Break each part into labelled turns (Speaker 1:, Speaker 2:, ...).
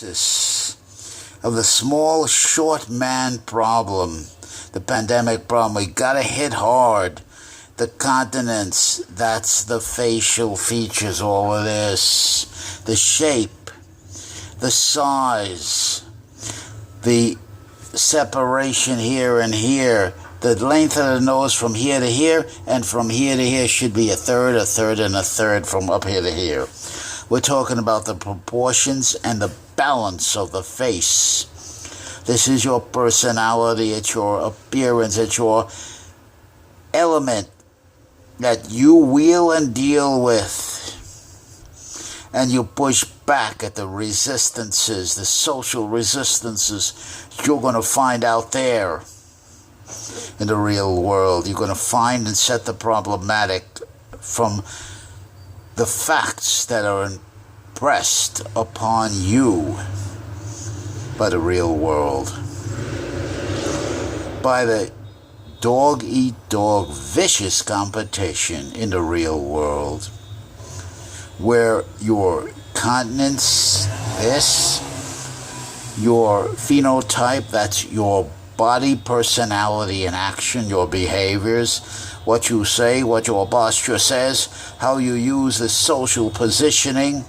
Speaker 1: of the small, short man problem, the pandemic problem. We gotta hit hard. The continents, that's the facial features, all of this. The shape, the size, the separation here and here. The length of the nose from here to here and from here to here should be a third, and a third from up here to here. We're talking about the proportions and the balance of the face. This is your personality, it's your appearance, it's your element that you wheel and deal with. And you push back at the resistances, the social resistances you're going to find out there in the real world. You're going to find and set the problematic from the facts that are impressed upon you by the real world, by the dog-eat-dog vicious competition in the real world, where your continence, your phenotype, that's your body, personality, and action, your behaviors, what you say, what your posture says, how you use the social positioning,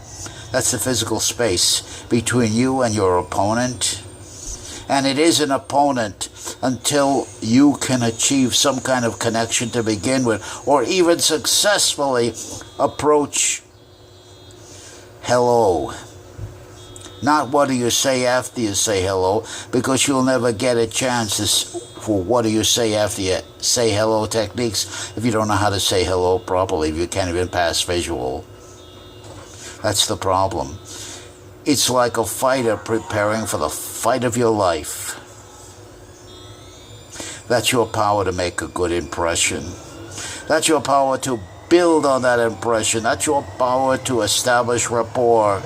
Speaker 1: that's the physical space between you and your opponent. And it is an opponent until you can achieve some kind of connection to begin with, or even successfully approach hello. Not what do you say after you say hello, because you'll never get a chance for what do you say after you say hello techniques if you don't know how to say hello properly, if you can't even pass visual. That's the problem. It's like a fighter preparing for the fight of your life. That's your power to make a good impression. That's your power to build on that impression. That's your power to establish rapport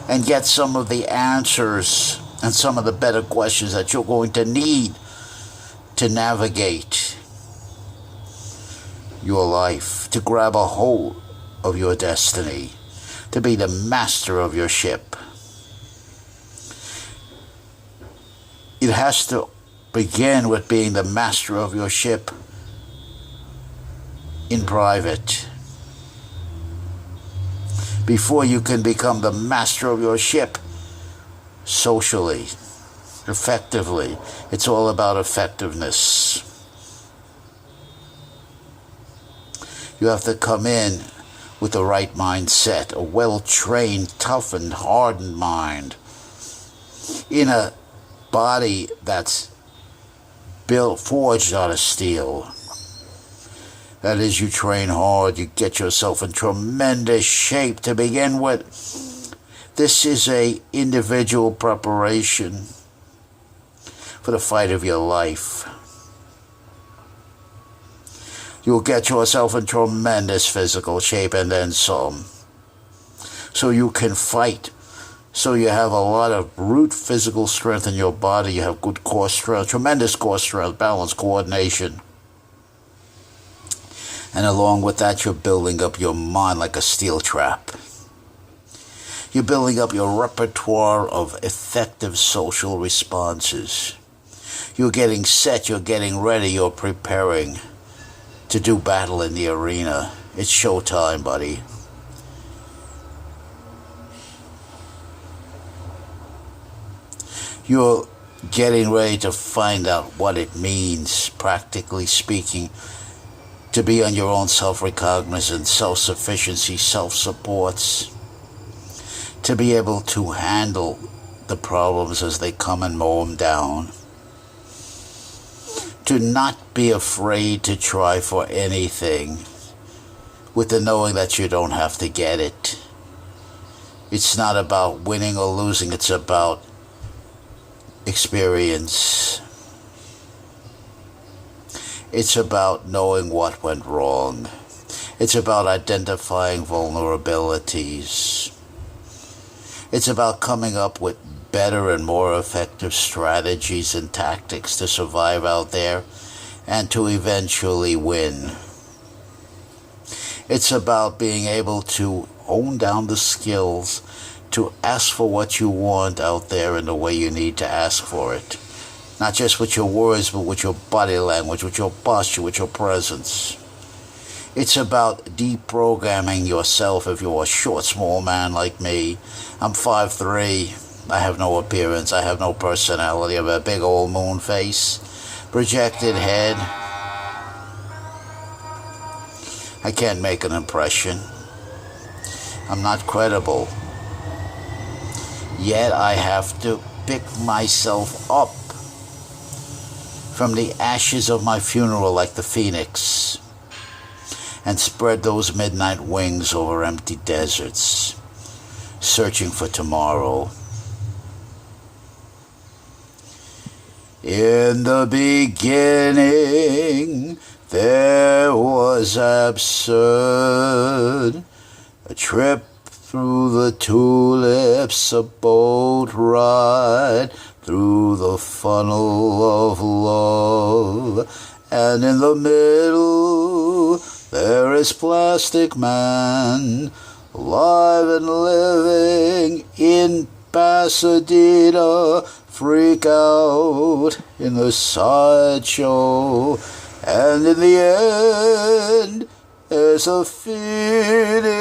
Speaker 1: and get some of the answers and some of the better questions that you're going to need to navigate your life, to grab a hold of your destiny, to be the master of your ship. It has to begin with being the master of your ship in private, before you can become the master of your ship socially, effectively. It's all about effectiveness. You have to come in with the right mindset, a well-trained, toughened, hardened mind, in a body that's built, forged out of steel. That is, you train hard, you get yourself in tremendous shape to begin with. This is a individual preparation for the fight of your life. You'll get yourself in tremendous physical shape and then some, so you can fight. So you have a lot of brute physical strength in your body. You have good core strength, tremendous core strength, balance, coordination. And along with that, you're building up your mind like a steel trap. You're building up your repertoire of effective social responses. You're getting set, you're getting ready, you're preparing to do battle in the arena. It's showtime, buddy. You're getting ready to find out what it means, practically speaking, to be on your own self-recognizance, self-sufficiency, self-supports, to be able to handle the problems as they come and mow them down, to not be afraid to try for anything with the knowing that you don't have to get it. It's not about winning or losing, it's about experience. It's about knowing what went wrong. It's about identifying vulnerabilities. It's about coming up with better and more effective strategies and tactics to survive out there and to eventually win. It's about being able to hone down the skills to ask for what you want out there in the way you need to ask for it. Not just with your words, but with your body language, with your posture, with your presence. It's about deprogramming yourself if you're a short, small man like me. I'm 5'3". I have no appearance. I have no personality. I have a big old moon face, projected head. I can't make an impression. I'm not credible. Yet I have to pick myself up from the ashes of my funeral like the phoenix and spread those midnight wings over empty deserts, searching for tomorrow. In the beginning, there was absurd, a trip through the tulips, a boat ride through the funnel of love, and in the middle there is Plastic Man, alive and living in Pasadena, freak out in the sideshow, and in the end there's a phoenix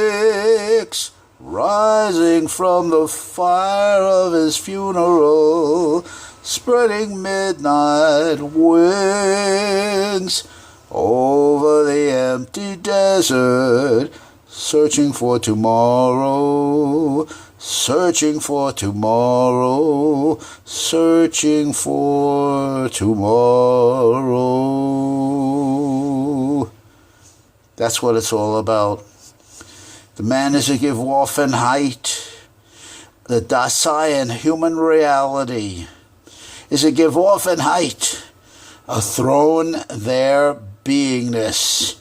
Speaker 1: rising from the fire of his funeral, spreading midnight wings over the empty desert, searching for tomorrow, searching for tomorrow, searching for tomorrow. That's what it's all about. The man is a give off in height. The Dasein human reality is a give off in height, a thrown there beingness,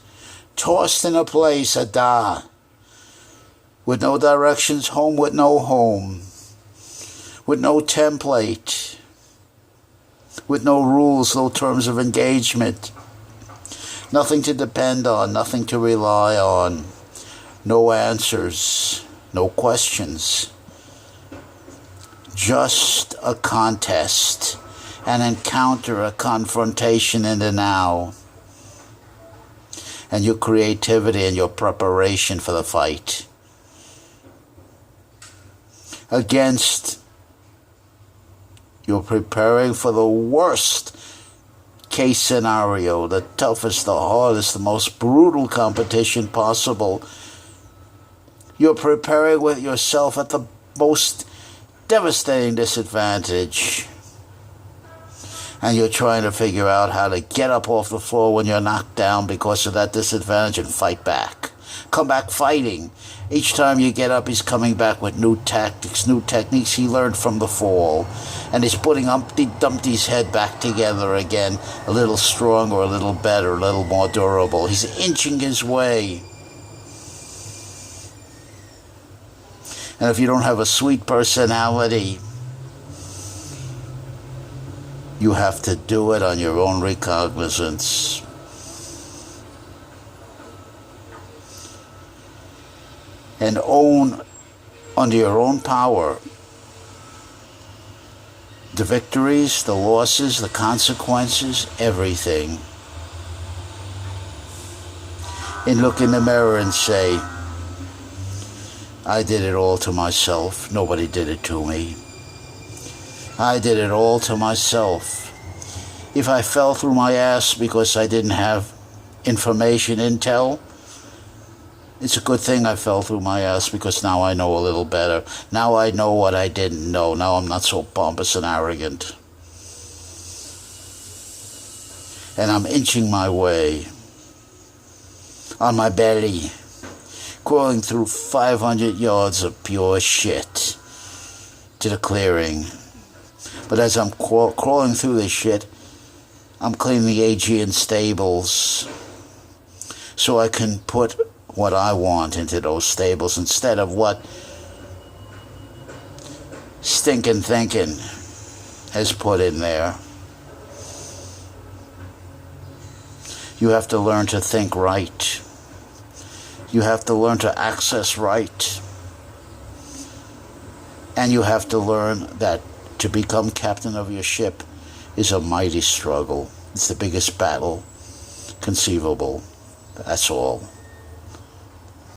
Speaker 1: tossed in a place, a da, with no directions, home with no home, with no template, with no rules, no terms of engagement, nothing to depend on, nothing to rely on. No answers, no questions. Just a contest, an encounter, a confrontation in the now. And your creativity and your preparation for the fight. Against, you're preparing for the worst case scenario, the toughest, the hardest, the most brutal competition possible. You're preparing with yourself at the most devastating disadvantage. And you're trying to figure out how to get up off the floor when you're knocked down because of that disadvantage and fight back. Come back fighting. Each time you get up, he's coming back with new tactics, new techniques he learned from the fall. And he's putting Humpty Dumpty's head back together again, a little stronger, a little better, a little more durable. He's inching his way. And if you don't have a sweet personality, you have to do it on your own recognizance. And own, under your own power, the victories, the losses, the consequences, everything. And look in the mirror and say, I did it all to myself. Nobody did it to me. I did it all to myself. If I fell through my ass because I didn't have information, intel, it's a good thing I fell through my ass because now I know a little better. Now I know what I didn't know. Now I'm not so pompous and arrogant. And I'm inching my way on my belly, crawling through 500 yards of pure shit to the clearing. But as I'm crawling through this shit, I'm cleaning the Aegean stables so I can put what I want into those stables instead of what stinking thinking has put in there. You have to learn to think right. You have to learn to access right. And you have to learn that to become captain of your ship is a mighty struggle. It's the biggest battle conceivable. That's all.